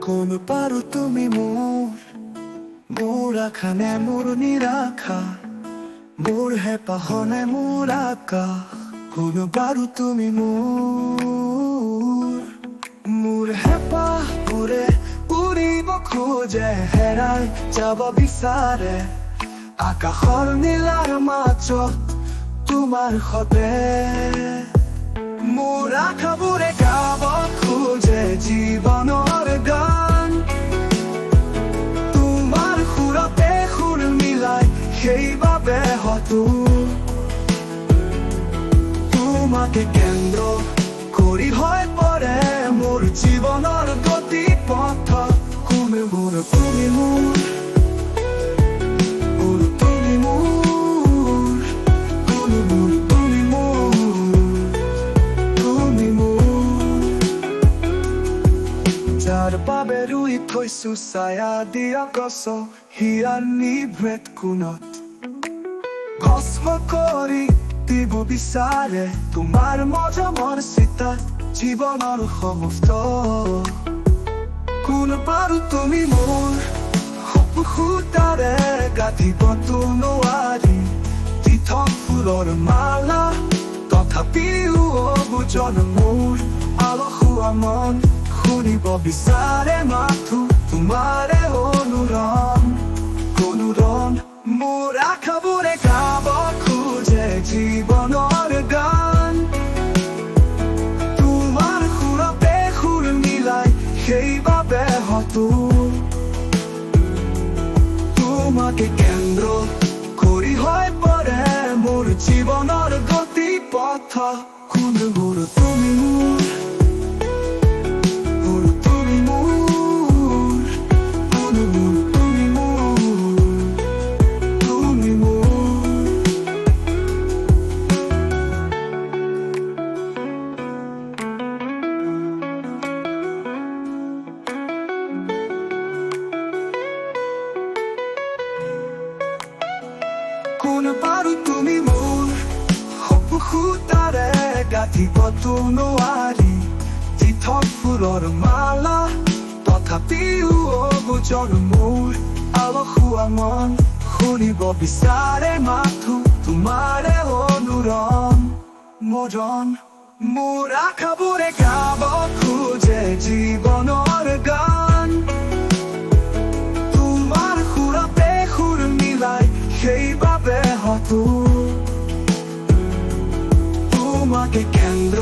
কোন পাৰো তুমি মোৰ আশানে মোৰ নিৰাশা, মোৰ হেঁপাহনে মোৰ আকাশ। কোন পাৰো তুমি মোৰ হেঁপাহবোৰে উৰিব খোজে, হেৰাই যাব বিচাৰে আকাশৰ নীলাৰ মাজত তোমাৰ সতে। মোৰ আশাবোৰে গাব খোজে জীৱনৰ গান, তোমাৰ সুৰতে সুৰ মিলাই, সেইবাবে হয়তো তোমাকে কেন্দ্ৰ কৰি হৈ পৰে মোৰ জীৱনৰ গতি পথ। তুমি মোৰ তুমি মোৰ যাৰ বাবে ৰুই থৈছো ছায়া দিয়া গছ, হিয়া নিভৃত কোণত ভস্ম কৰি দিব বিচাৰে তোমাৰ মৰমৰ চিতা জীৱনৰ সমস্ত। কোন পাৰো তুমি মোৰ সূতাৰে গাঁঠিবতো নোৱাৰি পৃথক ফুলৰ মালা, তথাপিও অবুজন মোৰ আলসুৱা মন শুনিব বিচাৰে মাথো তোমাৰে অনুৰণ। মোৰ আশাবোৰে গাব খোজে জীৱনৰ গান, তোমাৰ সুৰতে সুৰ মিলাই, সেইবাবে হয়তো তোমাকে কেন্দ্ৰ কৰি হৈ পৰে মোৰ জীৱনৰ গতি পথ। কোন মোৰ তুমি কোন পাৰো তুমি মোৰ সূতাৰে গাঁঠিবতো নোৱাৰি পৃথক ফুলৰ মালা, তথাপিও অবুজন মোৰ আলসুৱা মন শুনিব বিচাৰে মাথো তোমাৰে অনুৰণ। মোৰ আশাবোৰে গাব খোজে জীৱনৰ গান, তোমাৰ সুৰতে সুৰ মিলাই, সেইবাবে হয়তো তোমাকে কেন্দ্ৰ